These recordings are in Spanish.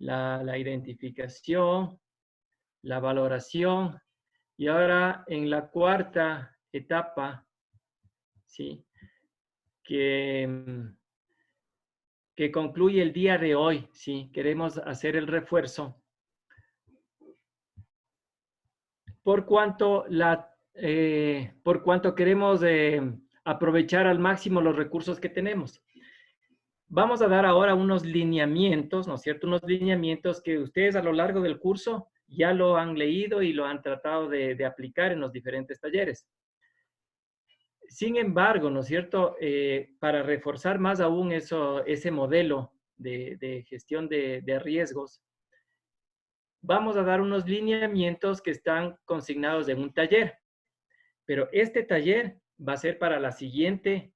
la identificación, la valoración, y ahora en la cuarta etapa, ¿sí? que concluye el día de hoy, ¿sí? Queremos hacer el refuerzo. Por cuanto queremos aprovechar al máximo los recursos que tenemos. Vamos a dar ahora unos lineamientos, ¿no es cierto? Unos lineamientos que ustedes a lo largo del curso ya lo han leído y lo han tratado de aplicar en los diferentes talleres. Sin embargo, ¿no es cierto? Para reforzar más aún ese modelo de gestión de riesgos, vamos a dar unos lineamientos que están consignados en un taller. Pero este taller va a ser para la siguiente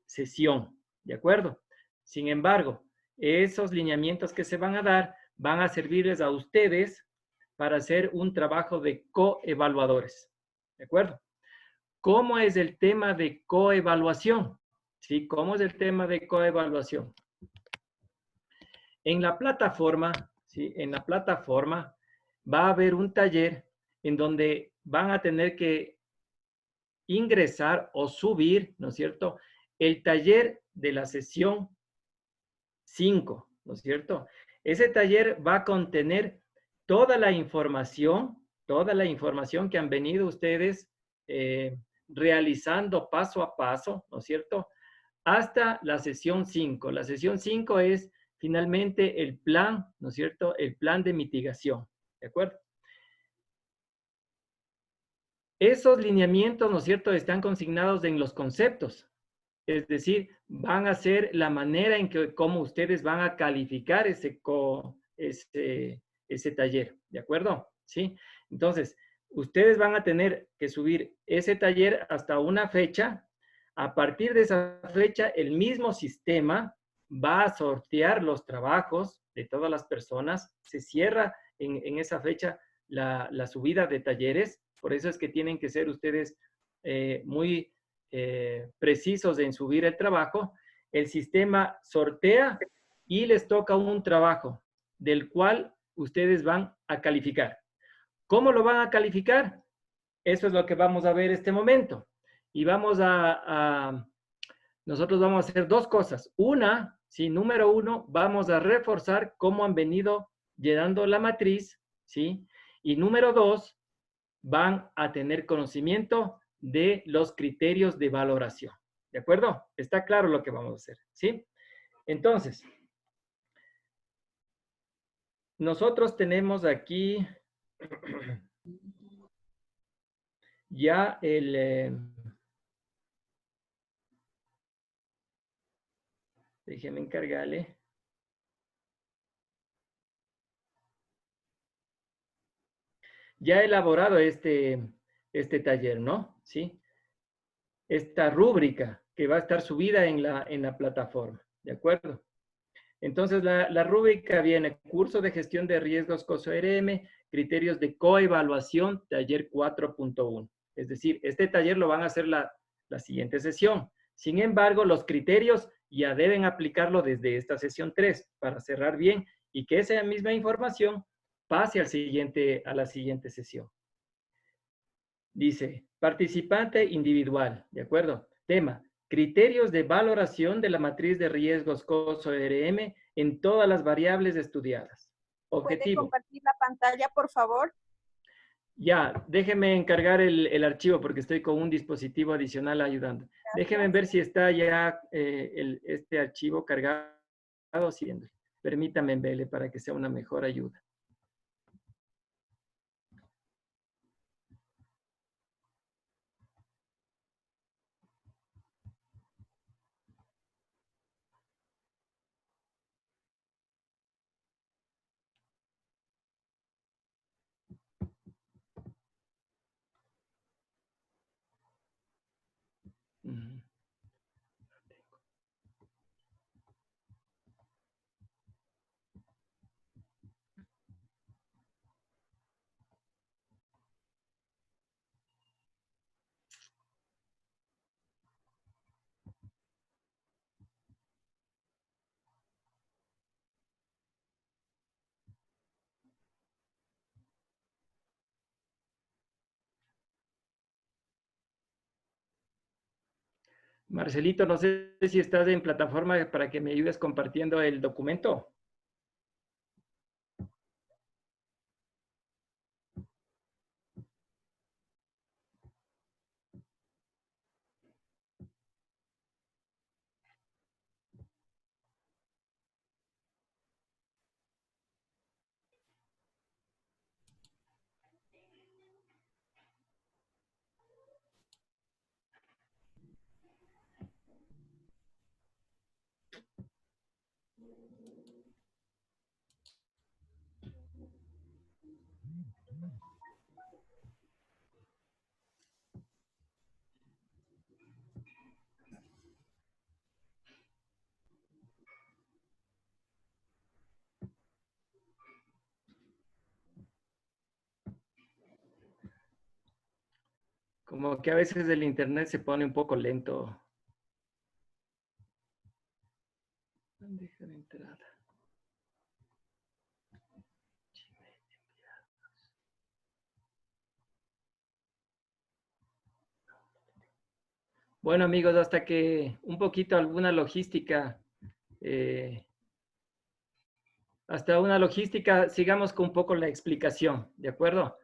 sesión, ¿de acuerdo? Sin embargo, esos lineamientos que se van a dar van a servirles a ustedes para hacer un trabajo de coevaluadores, ¿de acuerdo? ¿Cómo es el tema de coevaluación? ¿Sí? ¿Cómo es el tema de coevaluación? En la plataforma, ¿sí? En la plataforma va a haber un taller en donde van a tener que ingresar o subir, ¿no es cierto?, el taller de la sesión 5, ¿no es cierto? Ese taller va a contener toda la información que han venido ustedes realizando paso a paso, ¿no es cierto?, hasta la sesión 5. La sesión 5 es finalmente el plan, ¿no es cierto?, el plan de mitigación, ¿de acuerdo? Esos lineamientos, ¿no es cierto?, están consignados en los conceptos. Es decir, van a ser la manera en que cómo ustedes van a calificar ese taller, ¿de acuerdo? ¿Sí? Entonces, ustedes van a tener que subir ese taller hasta una fecha. A partir de esa fecha, el mismo sistema va a sortear los trabajos de todas las personas. Se cierra en esa fecha la subida de talleres. Por eso es que tienen que ser ustedes muy precisos en subir el trabajo. El sistema sortea y les toca un trabajo del cual ustedes van a calificar. ¿Cómo lo van a calificar? Eso es lo que vamos a ver este momento. Y nosotros vamos a hacer dos cosas. Una, sí, número uno, vamos a reforzar cómo han venido llenando la matriz, ¿sí? Y número dos, van a tener conocimiento de los criterios de valoración. ¿De acuerdo? Está claro lo que vamos a hacer, ¿sí? Entonces, nosotros tenemos aquí ya déjeme encargarle. Ya he elaborado este taller, ¿no? ¿Sí? Esta rúbrica que va a estar subida en la plataforma, ¿de acuerdo? Entonces, la rúbrica viene curso de gestión de riesgos COSO-RM, criterios de coevaluación, taller 4.1. Es decir, este taller lo van a hacer la siguiente sesión. Sin embargo, los criterios ya deben aplicarlo desde esta sesión 3 para cerrar bien y que esa misma información pase a la siguiente sesión. Dice, participante individual, ¿de acuerdo? Tema, criterios de valoración de la matriz de riesgos COSO-RM en todas las variables estudiadas. ¿Puede Objetivo. compartir la pantalla, por favor? Ya, déjeme encargar el archivo porque estoy con un dispositivo adicional ayudando. Gracias. Déjeme ver si está ya este archivo cargado. Permítame, Bele, para que sea una mejor ayuda. Uh-huh. Marcelito, no sé si estás en plataforma para que me ayudes compartiendo el documento. Como que a veces el internet se pone un poco lento. Bandeja de entrada. Bueno, amigos, hasta que un poquito alguna logística, hasta una logística, sigamos con un poco la explicación, ¿de acuerdo?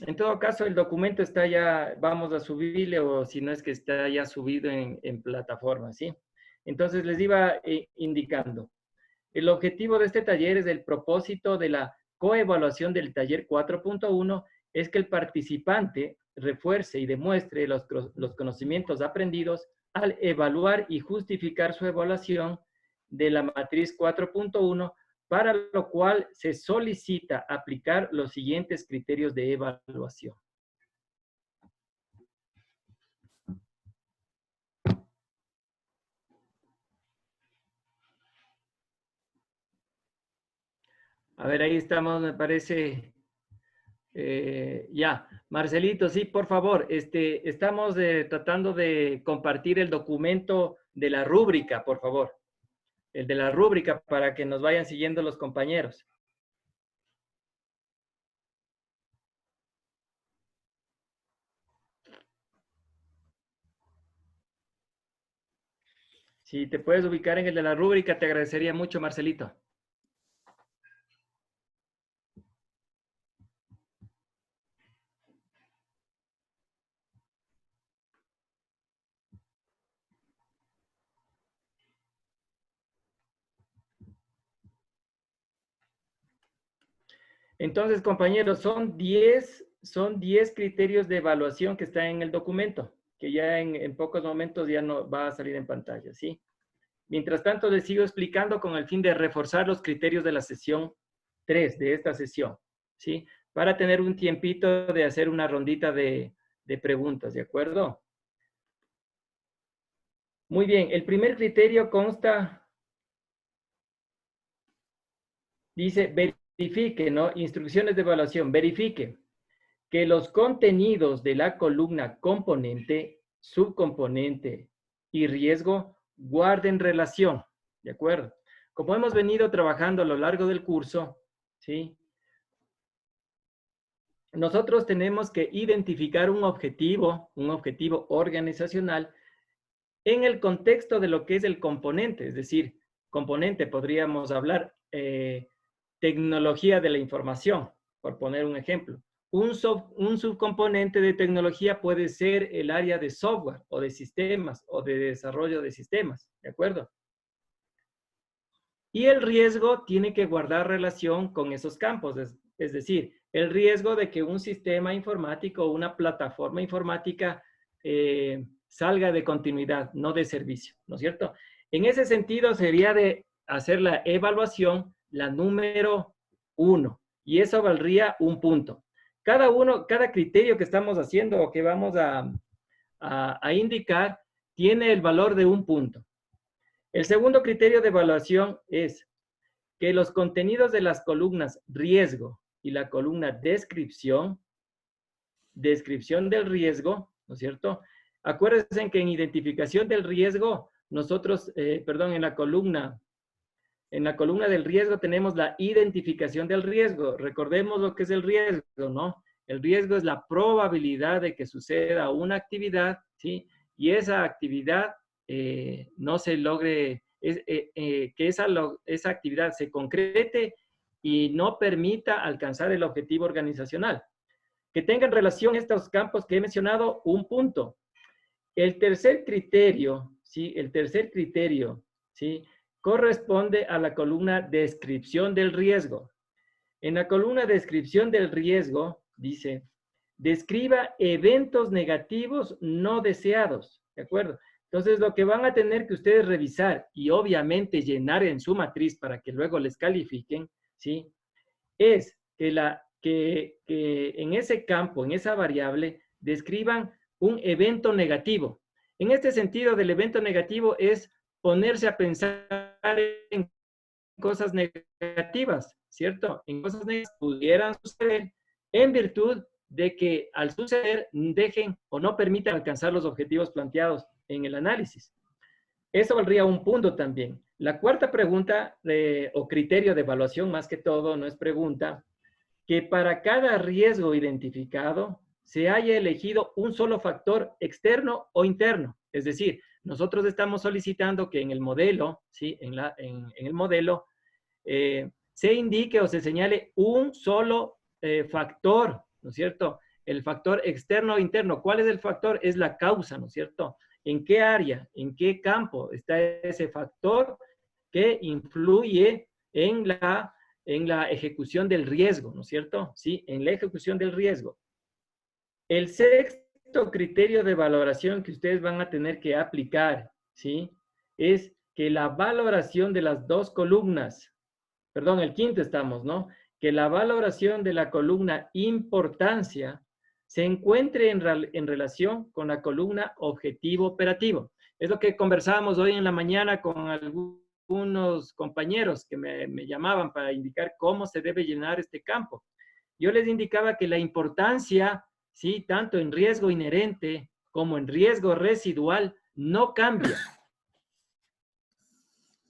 En todo caso, el documento está ya, vamos a subirle o si no es que está ya subido en plataforma, ¿sí? Entonces les iba indicando. El objetivo de este taller es el propósito de la coevaluación del taller 4.1 es que el participante refuerce y demuestre los conocimientos aprendidos al evaluar y justificar su evaluación de la matriz 4.1, para lo cual se solicita aplicar los siguientes criterios de evaluación. A ver, ahí estamos, me parece. Ya, Marcelito, sí, por favor, estamos tratando de compartir el documento de la rúbrica, por favor. El de la rúbrica para que nos vayan siguiendo los compañeros. Si te puedes ubicar en el de la rúbrica, te agradecería mucho, Marcelito. Entonces, compañeros, son 10 criterios de evaluación que están en el documento, que ya en pocos momentos ya no va a salir en pantalla, ¿sí? Mientras tanto, les sigo explicando con el fin de reforzar los criterios de la sesión 3 de esta sesión, ¿sí? Para tener un tiempito de hacer una rondita de preguntas, ¿de acuerdo? Muy bien, el primer criterio consta, dice, verifique, ¿no? Instrucciones de evaluación, verifique que los contenidos de la columna componente, subcomponente y riesgo guarden relación, ¿de acuerdo? Como hemos venido trabajando a lo largo del curso, ¿sí? Nosotros tenemos que identificar un objetivo organizacional en el contexto de lo que es el componente, es decir, componente podríamos hablar tecnología de la información, por poner un ejemplo. Un subcomponente de tecnología puede ser el área de software o de sistemas o de desarrollo de sistemas, ¿de acuerdo? Y el riesgo tiene que guardar relación con esos campos, es decir, el riesgo de que un sistema informático o una plataforma informática salga de continuidad, no de servicio, ¿no es cierto? En ese sentido sería de hacer la evaluación, la número 1, y eso valdría un punto. Cada criterio que estamos haciendo o que vamos a indicar tiene el valor de un punto. El segundo criterio de evaluación es que los contenidos de las columnas riesgo y la columna descripción del riesgo, ¿no es cierto? Acuérdense que en identificación del riesgo, nosotros, en la columna del riesgo tenemos la identificación del riesgo. Recordemos lo que es el riesgo, ¿no? El riesgo es la probabilidad de que suceda una actividad, ¿sí? Y esa actividad no se logre, que esa actividad se concrete y no permita alcanzar el objetivo organizacional. Que tengan relación estos campos que he mencionado, un punto. El tercer criterio, ¿sí? El tercer criterio, ¿sí? Corresponde a la columna descripción del riesgo. En la columna descripción del riesgo, dice, describa eventos negativos no deseados, ¿de acuerdo? Entonces, lo que van a tener que ustedes revisar y obviamente llenar en su matriz para que luego les califiquen, ¿sí? Es que en ese campo, en esa variable, describan un evento negativo. En este sentido, del evento negativo es ponerse a pensar en cosas negativas, ¿cierto? En cosas negativas pudieran suceder en virtud de que al suceder dejen o no permitan alcanzar los objetivos planteados en el análisis. Eso valdría un punto también. La cuarta pregunta o criterio de evaluación, más que todo, no es pregunta, que para cada riesgo identificado se haya elegido un solo factor externo o interno. Es decir, nosotros estamos solicitando que en el modelo, ¿sí? En el modelo, se indique o se señale un solo factor, ¿no es cierto? El factor externo o interno. ¿Cuál es el factor? Es la causa, ¿no es cierto? ¿En qué área, en qué campo está ese factor que influye en la ejecución del riesgo, ¿no es cierto? Sí, en la ejecución del riesgo. El sexto criterio de valoración que ustedes van a tener que aplicar, ¿sí? Es que la valoración de las dos columnas, perdón, el quinto estamos, ¿no? Que la valoración de la columna importancia se encuentre en relación con la columna objetivo operativo. Es lo que conversábamos hoy en la mañana con algunos compañeros que me llamaban para indicar cómo se debe llenar este campo. Yo les indicaba que la importancia, ¿sí? Tanto en riesgo inherente como en riesgo residual, no cambia.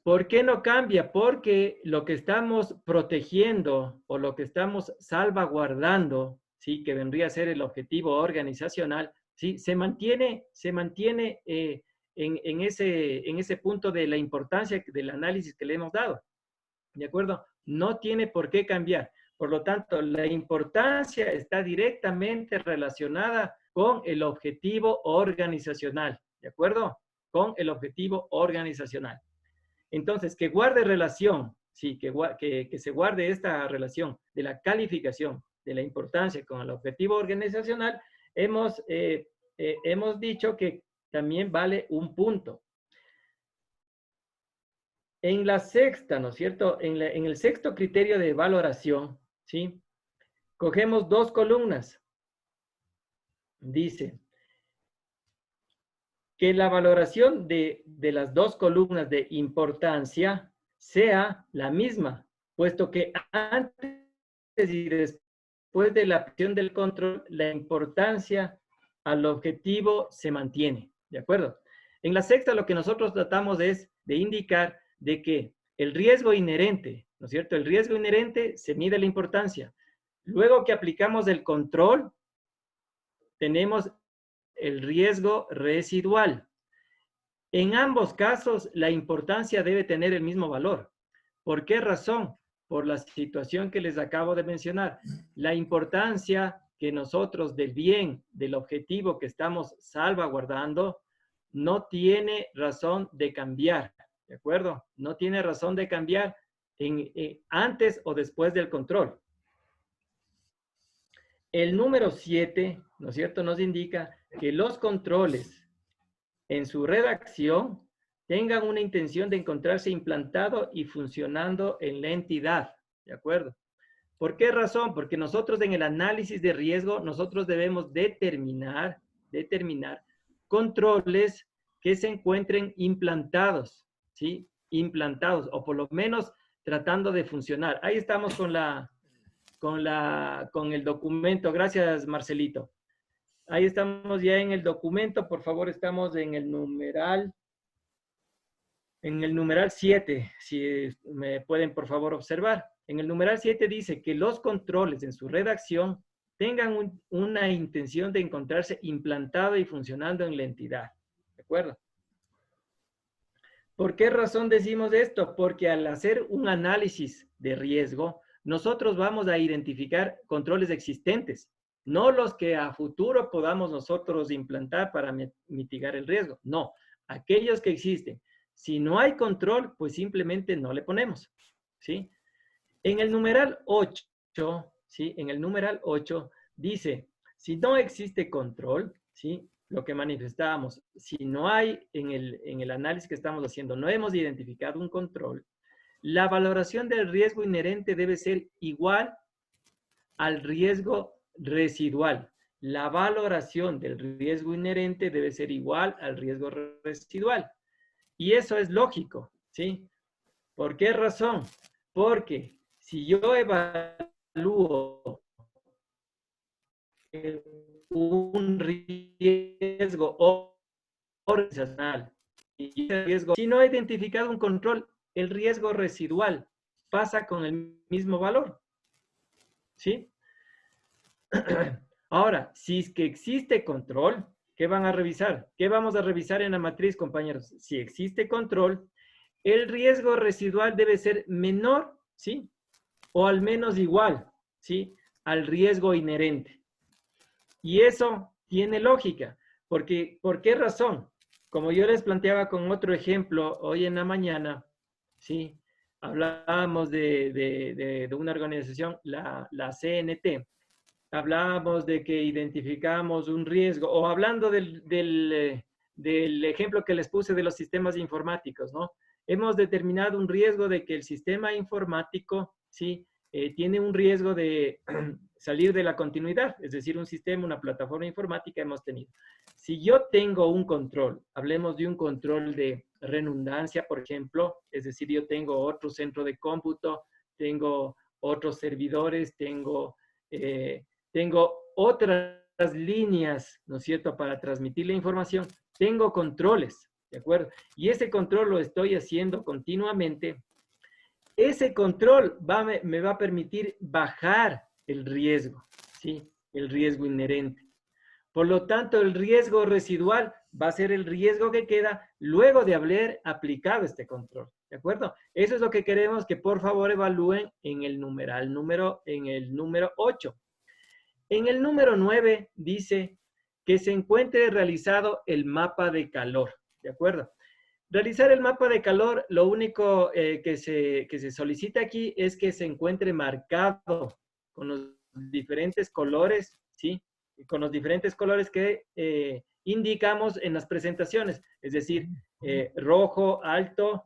¿Por qué no cambia? Porque lo que estamos protegiendo o lo que estamos salvaguardando, ¿sí? Que vendría a ser el objetivo organizacional, ¿sí? Se mantiene en ese punto de la importancia del análisis que le hemos dado. ¿De acuerdo? No tiene por qué cambiar. Por lo tanto, la importancia está directamente relacionada con el objetivo organizacional. ¿De acuerdo? Con el objetivo organizacional. Entonces, que guarde relación, sí, que se guarde esta relación de la calificación, de la importancia con el objetivo organizacional, hemos dicho que también vale un punto. En la sexta, ¿no es cierto? En el sexto criterio de valoración, ¿sí? Cogemos dos columnas. Dice que la valoración de las dos columnas de importancia sea la misma, puesto que antes y después de la acción del control, la importancia al objetivo se mantiene, ¿de acuerdo? En la sexta lo que nosotros tratamos es de indicar de que el riesgo inherente, ¿no es cierto? El riesgo inherente se mide la importancia. Luego que aplicamos el control, tenemos el riesgo residual. En ambos casos, la importancia debe tener el mismo valor. ¿Por qué razón? Por la situación que les acabo de mencionar. La importancia que nosotros del bien, del objetivo que estamos salvaguardando, no tiene razón de cambiar, ¿de acuerdo? No tiene razón de cambiar antes o después del control. El número 7, ¿no es cierto?, nos indica que los controles en su redacción tengan una intención de encontrarse implantado y funcionando en la entidad, ¿de acuerdo? ¿Por qué razón? Porque nosotros en el análisis de riesgo, nosotros debemos determinar controles que se encuentren implantados, ¿sí? Implantados, o por lo menos tratando de funcionar. Ahí estamos con el documento. Gracias, Marcelito. Ahí estamos ya en el documento. Por favor, estamos en el numeral 7, si me pueden por favor observar. En el numeral 7 dice que los controles en su redacción tengan una intención de encontrarse implantado y funcionando en la entidad. ¿De acuerdo? ¿Por qué razón decimos esto? Porque al hacer un análisis de riesgo, nosotros vamos a identificar controles existentes, no los que a futuro podamos nosotros implantar para mitigar el riesgo. No, aquellos que existen. Si no hay control, pues simplemente no le ponemos, ¿sí? En el numeral 8, ¿sí? En el numeral 8 dice, si no existe control, ¿sí? Lo que manifestábamos, si no hay en el análisis que estamos haciendo, no hemos identificado un control, la valoración del riesgo inherente debe ser igual al riesgo residual. La valoración del riesgo inherente debe ser igual al riesgo residual. Y eso es lógico, ¿sí? ¿Por qué razón? Porque si yo evalúo un riesgo organizacional y el riesgo, si no he identificado un control, el riesgo residual pasa con el mismo valor, ¿sí? Ahora, si es que existe control, ¿qué van a revisar? ¿Qué vamos a revisar en la matriz, compañeros? Si existe control, el riesgo residual debe ser menor, ¿sí? O al menos igual, ¿sí? Al riesgo inherente. Y eso tiene lógica, porque ¿por qué razón? Como yo les planteaba con otro ejemplo hoy en la mañana, ¿sí? Hablábamos de una organización, la CNT. Hablábamos de que identificamos un riesgo, o hablando del ejemplo que les puse de los sistemas informáticos, ¿no? Hemos determinado un riesgo de que el sistema informático, ¿sí? Tiene un riesgo de salir de la continuidad, es decir, un sistema, una plataforma informática hemos tenido. Si yo tengo un control, hablemos de un control de redundancia, por ejemplo, es decir, yo tengo otro centro de cómputo, tengo otros servidores, tengo otras líneas, ¿no es cierto?, para transmitir la información, tengo controles, ¿de acuerdo? Y ese control lo estoy haciendo continuamente. Ese control me va a permitir bajar el riesgo, ¿sí? El riesgo inherente. Por lo tanto, el riesgo residual va a ser el riesgo que queda luego de haber aplicado este control, ¿de acuerdo? Eso es lo que queremos que por favor evalúen en el numeral en el número 8. En el número 9 dice que se encuentre realizado el mapa de calor, ¿de acuerdo? Realizar el mapa de calor, lo único que se solicita aquí es que se encuentre marcado con los diferentes colores, ¿sí? Con los diferentes colores que indicamos en las presentaciones, es decir, rojo alto,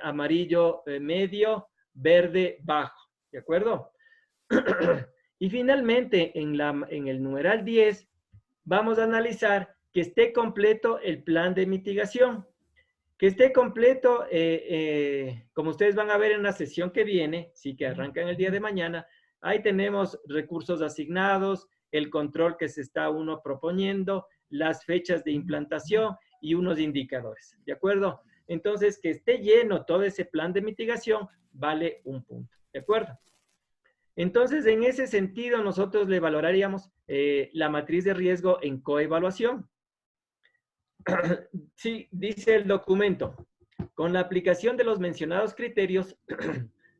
amarillo medio, verde bajo, ¿de acuerdo? Y finalmente, en el numeral 10, vamos a analizar que esté completo el plan de mitigación. Que esté completo, como ustedes van a ver en la sesión que viene, sí que arranca en el día de mañana, ahí tenemos recursos asignados, el control que se está uno proponiendo, las fechas de implantación y unos indicadores, ¿de acuerdo? Entonces, que esté lleno todo ese plan de mitigación vale un punto, ¿de acuerdo? Entonces, en ese sentido, nosotros le valoraríamos la matriz de riesgo en coevaluación. Sí, dice el documento, con la aplicación de los mencionados criterios,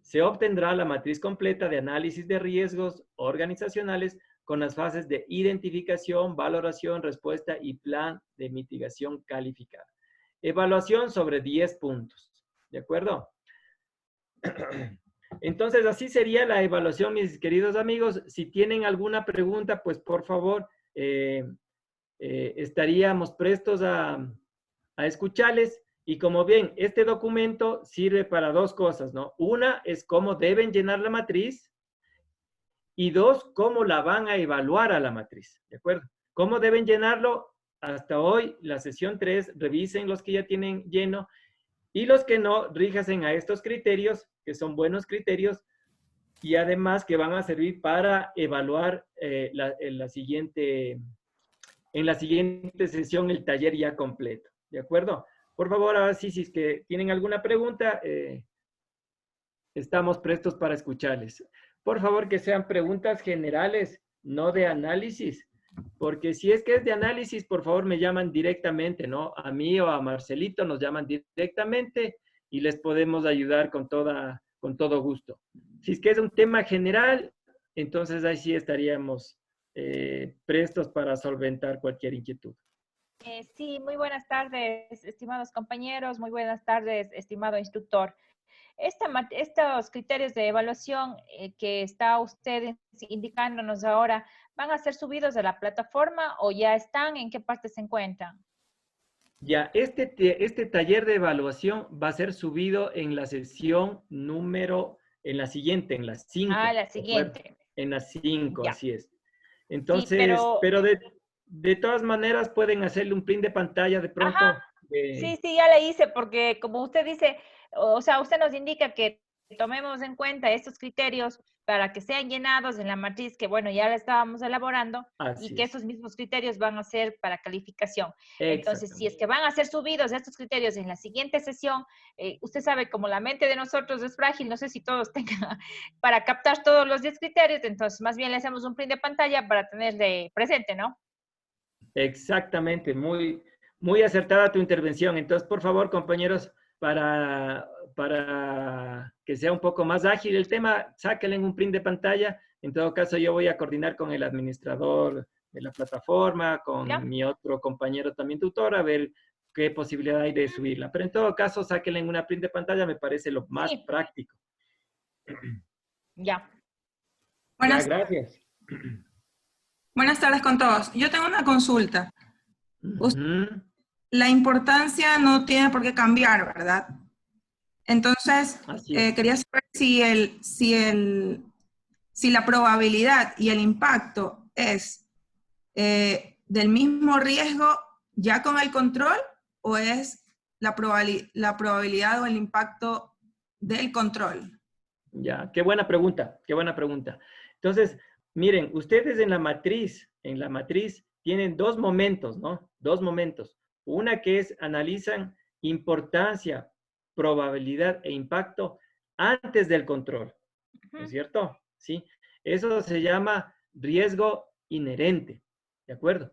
se obtendrá la matriz completa de análisis de riesgos organizacionales con las fases de identificación, valoración, respuesta y plan de mitigación calificada. Evaluación sobre 10 puntos, ¿de acuerdo? Entonces, así sería la evaluación, mis queridos amigos. Si tienen alguna pregunta, pues por favor, estaríamos prestos a escucharles. Y como ven, este documento sirve para dos cosas, ¿no? Una es cómo deben llenar la matriz y dos, cómo la van a evaluar a la matriz, ¿de acuerdo? ¿Cómo deben llenarlo? Hasta hoy, la sesión 3, revisen los que ya tienen lleno y los que no, ríjanse a estos criterios, que son buenos criterios, y además que van a servir para evaluar en la siguiente sesión el taller ya completo, ¿de acuerdo? Por favor, ahora sí, si es que tienen alguna pregunta, estamos prestos para escucharles. Por favor, que sean preguntas generales, no de análisis, Porque si es que es de análisis, por favor me llaman directamente, ¿no? A mí o a Marcelito nos llaman directamente y les podemos ayudar con todo gusto. Si es que es un tema general, entonces ahí sí estaríamos prestos para solventar cualquier inquietud. Sí, muy buenas tardes, estimados compañeros, muy buenas tardes, estimado instructor. Estos criterios de evaluación que está usted indicándonos ahora, ¿van a ser subidos a la plataforma o ya están? ¿En qué parte se encuentran? Ya, este taller de evaluación va a ser subido en la sesión en la siguiente, en las Ah, 5, la ¿de acuerdo? siguiente. En las 5, Ya. así es. Sí, Entonces, pero... pero de todas maneras pueden hacerle un print de pantalla de Ajá, pronto. sí, sí, ya la hice porque como usted dice, o sea, usted nos indica que tomemos en cuenta estos criterios para que sean llenados en la matriz que, bueno, ya la estábamos elaborando y Así que es, esos mismos criterios van a ser para calificación. Entonces, si es exactamente. que van a ser subidos estos criterios en la siguiente sesión, usted sabe, como la mente de nosotros es frágil, no sé si todos tengan para captar todos los 10 criterios, entonces más bien le hacemos un print de pantalla para tenerle presente, ¿no? Exactamente, muy acertada tu intervención. Entonces, por favor, compañeros, para que sea un poco más ágil el tema, sáquenle un print de pantalla. En todo caso, yo voy a coordinar con el administrador de la plataforma, con ¿Ya? mi otro compañero también tutor, a ver qué posibilidad hay de subirla. Pero en todo caso, sáquenle una print de pantalla, me parece lo más Sí, práctico. ya. Ya, Buenas, gracias. buenas tardes con todos. Yo tengo una consulta. Ujú, La importancia no tiene por qué cambiar, ¿verdad? Entonces, así es. quería saber si la probabilidad y el impacto es del mismo riesgo ya con el control o es la probabilidad o el impacto del control. Ya, qué buena pregunta, qué buena pregunta. Entonces, miren, ustedes en la matriz tienen dos momentos, ¿no? Dos momentos. Una que es analizan importancia, probabilidad e impacto antes del control, ¿no es Ujú. cierto? Sí. Eso se llama riesgo inherente, ¿de acuerdo?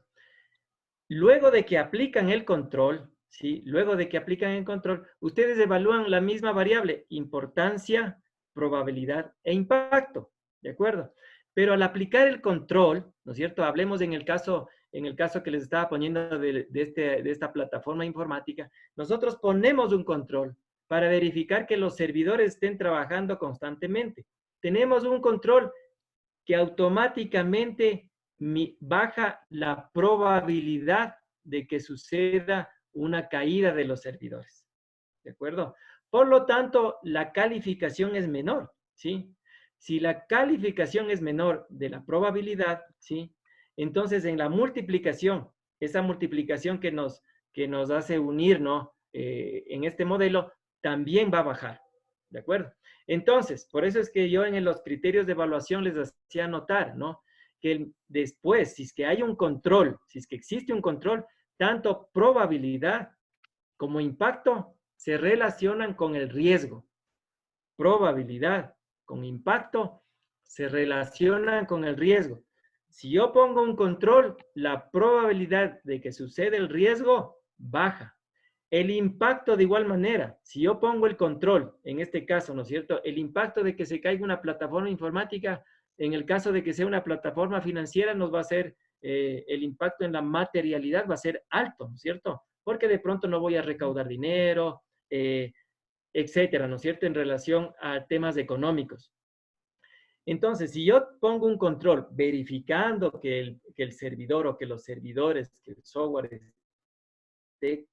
Luego de que aplican el control, ¿sí? Luego de que aplican el control, ustedes evalúan la misma variable, importancia, probabilidad e impacto, ¿de acuerdo? Pero al aplicar el control, ¿no es cierto? Hablemos en el caso que les estaba poniendo de esta plataforma informática, nosotros ponemos un control para verificar que los servidores estén trabajando constantemente. Tenemos un control que automáticamente baja la probabilidad de que suceda una caída de los servidores. ¿De acuerdo? Por lo tanto, la calificación es menor, ¿sí? Si la calificación es menor de la probabilidad, ¿sí? Entonces, en la multiplicación, esa multiplicación que nos hace unir, ¿no? En este modelo, también va a bajar, ¿de acuerdo? Entonces, por eso es que yo en los criterios de evaluación les hacía notar, ¿no? Que después, si es que hay un control, si es que existe un control, tanto probabilidad como impacto se relacionan con el riesgo. Probabilidad con impacto se relacionan con el riesgo. Si yo pongo un control, la probabilidad de que suceda el riesgo baja. El impacto de igual manera, si yo pongo el control, en este caso, ¿no es cierto? El impacto de que se caiga una plataforma informática, en el caso de que sea una plataforma financiera, nos va a ser, el impacto en la materialidad va a ser alto, ¿no es cierto? Porque de pronto no voy a recaudar dinero, etcétera, ¿no es cierto? En relación a temas económicos. Entonces, si yo pongo un control verificando que el servidor o que los servidores, que el software esté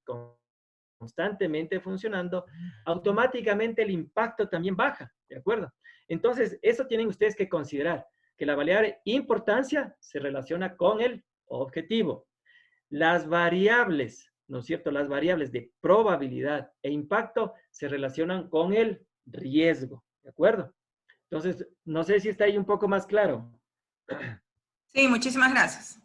constantemente funcionando, automáticamente el impacto también baja, ¿de acuerdo? Entonces, eso tienen ustedes que considerar, que la variable importancia se relaciona con el objetivo. Las variables, ¿no es cierto? Las variables de probabilidad e impacto se relacionan con el riesgo, ¿de acuerdo? Entonces, no sé si está ahí un poco más claro. Sí, muchísimas gracias.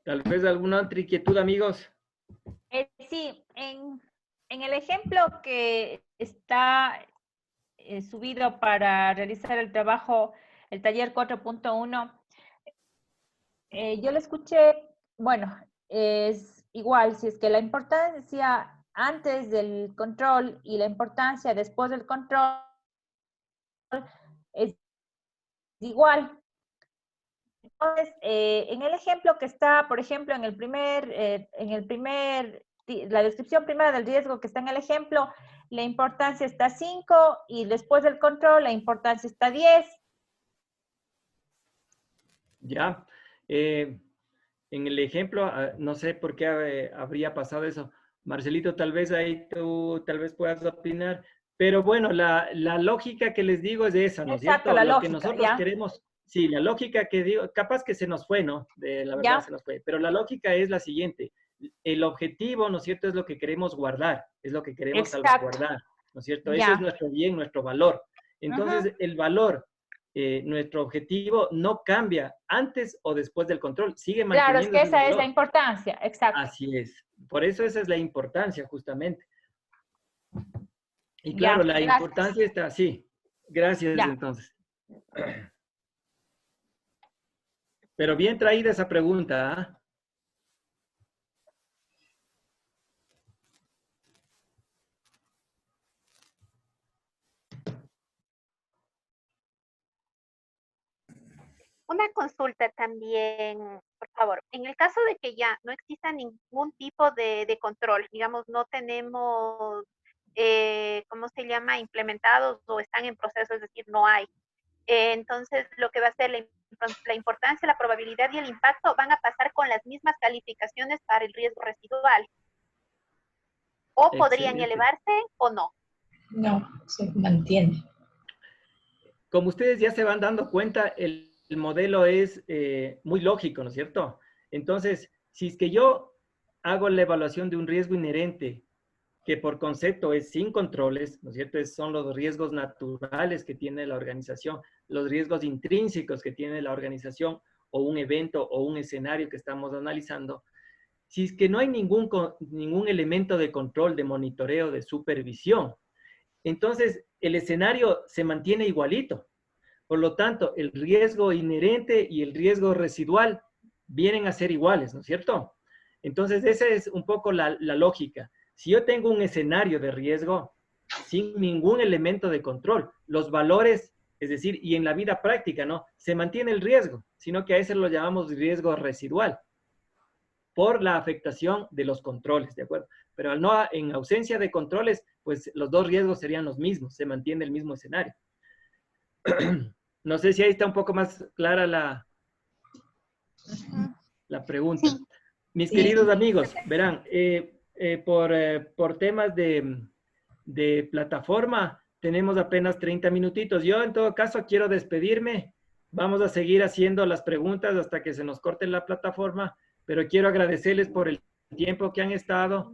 Tal vez alguna otra inquietud, amigos. Sí, en En el ejemplo que está subido para realizar el trabajo, el taller 4.1, yo le escuché, bueno, es igual, si es que la importancia antes del control y la importancia después del control es igual. Entonces, en el ejemplo que está, por ejemplo, la descripción primera del riesgo que está en el ejemplo, la importancia está 5 y después del control la importancia está 10. Ya. En el ejemplo, no sé por qué habría pasado eso. Marcelito, tal vez ahí tú tal vez puedas opinar, pero bueno, la lógica que les digo es esa, ¿no es Exacto, cierto? la Lo que lógica, nosotros ¿ya? queremos, sí, la lógica que digo, capaz que se nos fue, ¿no? La verdad ¿Ya? se nos fue, pero la lógica es la siguiente. El objetivo, ¿no es cierto?, es lo que queremos guardar, es lo que queremos Exacto, salvaguardar, ¿no es cierto? Ese es ya. nuestro bien, nuestro valor. Ujú. Entonces, el valor nuestro objetivo no cambia antes o después del control, sigue Claro, es manteniendo que ese esa es la valor. importancia, exacto. Así es. Por eso esa es la importancia, justamente. Y claro, Ya, la gracias. importancia está así. Gracias, Ya. entonces. Pero bien traída esa pregunta, ¿ah? Una consulta también, por favor. En el caso de que ya no exista ningún tipo de control, digamos, no tenemos, ¿cómo se llama?, implementados o están en proceso, es decir, no hay. Entonces, lo que va a ser la importancia, la probabilidad y el impacto van a pasar con las mismas calificaciones para el riesgo residual. O podrían Excelente. elevarse o no. No, se mantiene. Como ustedes ya se van dando cuenta, el modelo es muy lógico, ¿no es cierto? Entonces, si es que yo hago la evaluación de un riesgo inherente, que por concepto es sin controles, ¿no es cierto? Son los riesgos naturales que tiene la organización, los riesgos intrínsecos que tiene la organización o un evento o un escenario que estamos analizando. Si es que no hay ningún elemento de control, de monitoreo, de supervisión, entonces el escenario se mantiene igualito. Por lo tanto, el riesgo inherente y el riesgo residual vienen a ser iguales, ¿no es cierto? Entonces, esa es un poco la lógica. Si yo tengo un escenario de riesgo sin ningún elemento de control, los valores, es decir, y en la vida práctica, ¿no? Se mantiene el riesgo, sino que a ese lo llamamos riesgo residual por la afectación de los controles, ¿de acuerdo? Pero en ausencia de controles, pues los dos riesgos serían los mismos, se mantiene el mismo escenario. No sé si ahí está un poco más clara la pregunta. Sí, Mis sí, queridos sí. amigos, verán, por temas de plataforma, tenemos apenas 30 minutitos. Yo, en todo caso, quiero despedirme. Vamos a seguir haciendo las preguntas hasta que se nos corte la plataforma, pero quiero agradecerles por el tiempo que han estado,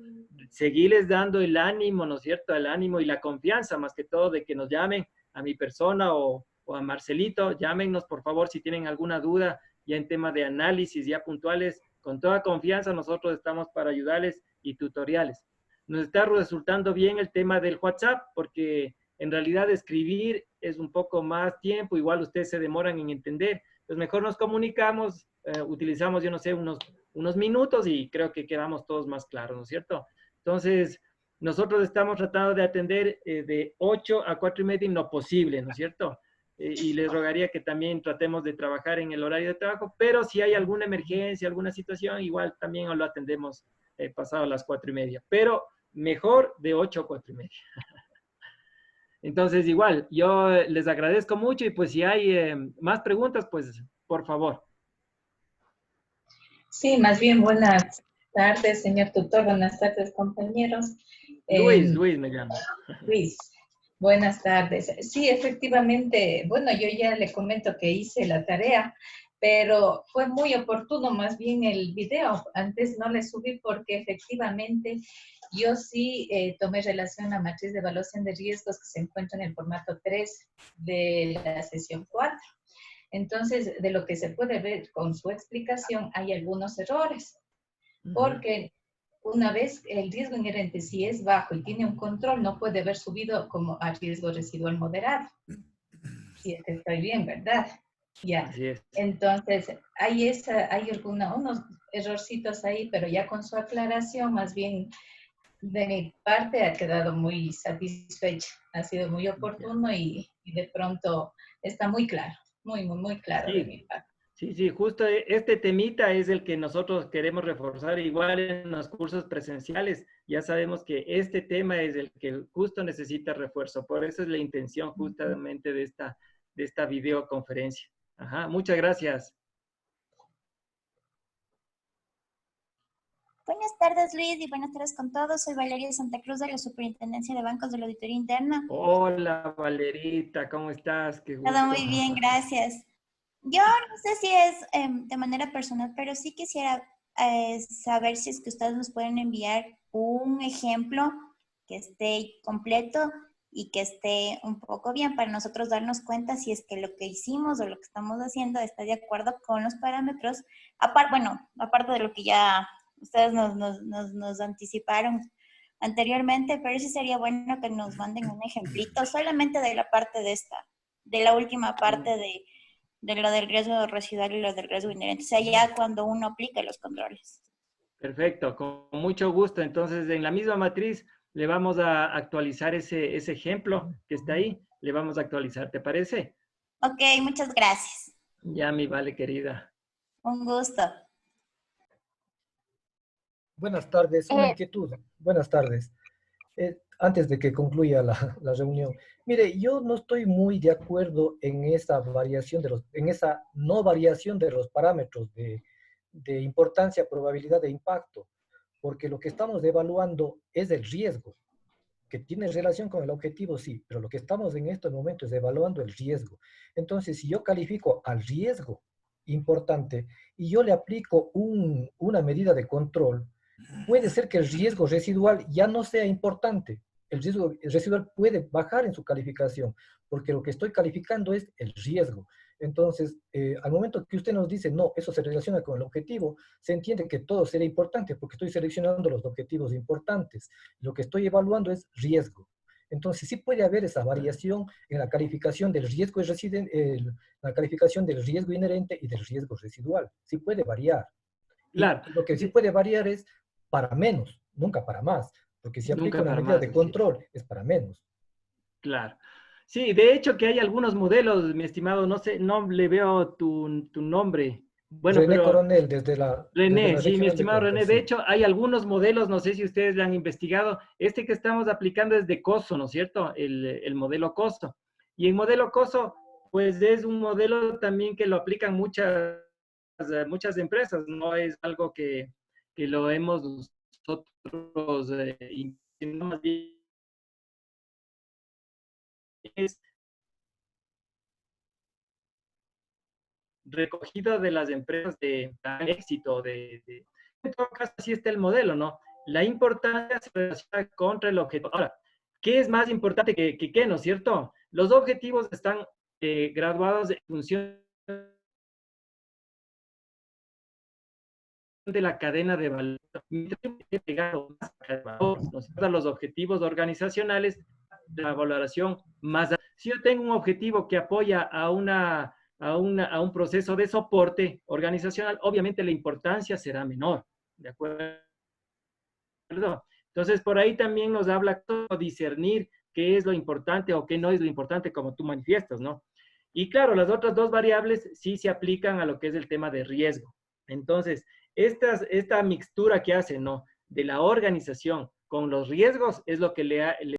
seguirles dando el ánimo, ¿no es cierto? El ánimo y la confianza, más que todo, de que nos llamen a mi persona o a Marcelito. Llámenos, por favor, si tienen alguna duda ya en tema de análisis ya puntuales. Con toda confianza, nosotros estamos para ayudarles y tutoriales. Nos está resultando bien el tema del WhatsApp, porque en realidad escribir es un poco más tiempo, igual ustedes se demoran en entender. Pues mejor nos comunicamos, utilizamos, yo no sé, unos minutos y creo que quedamos todos más claros, ¿no es cierto? Entonces, nosotros estamos tratando de atender de 8 a 4 y media en lo posible, ¿no es cierto? Y les rogaría que también tratemos de trabajar en el horario de trabajo, pero si hay alguna emergencia, alguna situación, igual también lo atendemos pasado las 4 y media, pero mejor de 8 a 4 y media. Entonces, igual, yo les agradezco mucho y pues si hay más preguntas, pues por favor. Sí, más bien buenas tardes, señor tutor, buenas tardes, compañeros. Luis me llama. Luis, buenas tardes. Sí, efectivamente, bueno, yo ya le comento que hice la tarea, pero fue muy oportuno más bien el video. Antes no le subí porque efectivamente yo sí tomé relación a la matriz de evaluación de riesgos que se encuentra en el formato 3 de la sesión 4. Entonces, de lo que se puede ver con su explicación, hay algunos errores, porque una vez el riesgo inherente, si es bajo y tiene un control, no puede haber subido como a riesgo residual moderado. Si es que estoy bien, ¿verdad? Ya. Así es. Entonces, hay unos errorcitos ahí, pero ya con su aclaración, más bien de mi parte ha quedado muy satisfecha. Ha sido muy oportuno y de pronto está muy claro, muy claro de Sí. mi parte. Sí, sí, justo este temita es el que nosotros queremos reforzar igual en los cursos presenciales. Ya sabemos que este tema es el que justo necesita refuerzo. Por eso es la intención justamente de esta videoconferencia. Ajá, muchas gracias. Buenas tardes, Luis, y buenas tardes con todos. Soy Valeria de Santa Cruz de la Superintendencia de Bancos de la Auditoría Interna. Hola, Valerita, ¿cómo estás? Qué gusto. Todo muy bien, gracias. Yo no sé si es de manera personal, pero sí quisiera saber si es que ustedes nos pueden enviar un ejemplo que esté completo y que esté un poco bien para nosotros darnos cuenta si es que lo que hicimos o lo que estamos haciendo está de acuerdo con los parámetros. Aparte de lo que ya ustedes nos anticiparon anteriormente, pero sí sería bueno que nos manden un ejemplito solamente de la parte de la última parte de lo del riesgo residual y lo del riesgo inherente, o sea, ya cuando uno aplica los controles. Perfecto, con mucho gusto. Entonces, en la misma matriz le vamos a actualizar ese ejemplo que está ahí, le vamos a actualizar, ¿te parece? Ok, muchas gracias. Ya, mi vale, querida. Un gusto. Buenas tardes, una inquietud. Buenas tardes. Antes de que concluya la reunión, mire, yo no estoy muy de acuerdo en esa variación en esa no variación de los parámetros de importancia, probabilidad de impacto, porque lo que estamos evaluando es el riesgo, que tiene relación con el objetivo, sí, pero lo que estamos en estos momentos es evaluando el riesgo. Entonces, si yo califico al riesgo importante y yo le aplico una medida de control, puede ser que el riesgo residual ya no sea importante. El riesgo residual puede bajar en su calificación, porque lo que estoy calificando es el riesgo. Entonces, al momento que usted nos dice, no, eso se relaciona con el objetivo, se entiende que todo será importante, porque estoy seleccionando los objetivos importantes. Lo que estoy evaluando es riesgo. Entonces, sí puede haber esa variación en la calificación del riesgo la calificación del riesgo inherente y del riesgo residual. Sí puede variar. Claro. Y lo que sí puede variar es para menos, nunca para más, porque si aplica una medida de control, es para menos. Claro. Sí, de hecho que hay algunos modelos, mi estimado, no sé, no le veo tu nombre. Bueno, René pero Coronel, desde la sí, mi regional de estimado Cuenca, René, sí. de hecho hay algunos modelos, no sé si ustedes lo han investigado, este que estamos aplicando es de COSO, ¿no es cierto? El modelo COSO. Y en modelo COSO, pues es un modelo también que lo aplican muchas empresas, no es algo que lo hemos nosotros, más bien es recogido de las empresas de éxito. En todo caso, así está el modelo, ¿no? La importancia se relaciona contra el objetivo. Ahora, ¿qué es más importante que qué, no es cierto? Los objetivos están graduados en función de la cadena de valor. Los objetivos organizacionales de la valoración más. Si yo tengo un objetivo que apoya a un proceso de soporte organizacional, obviamente la importancia será menor, ¿de acuerdo? Entonces, por ahí también nos habla cómo discernir qué es lo importante o qué no es lo importante, como tú manifiestas, ¿no? Y claro, las otras dos variables sí se aplican a lo que es el tema de riesgo. Entonces, esta mixtura que hace, ¿no? De la organización con los riesgos es lo que le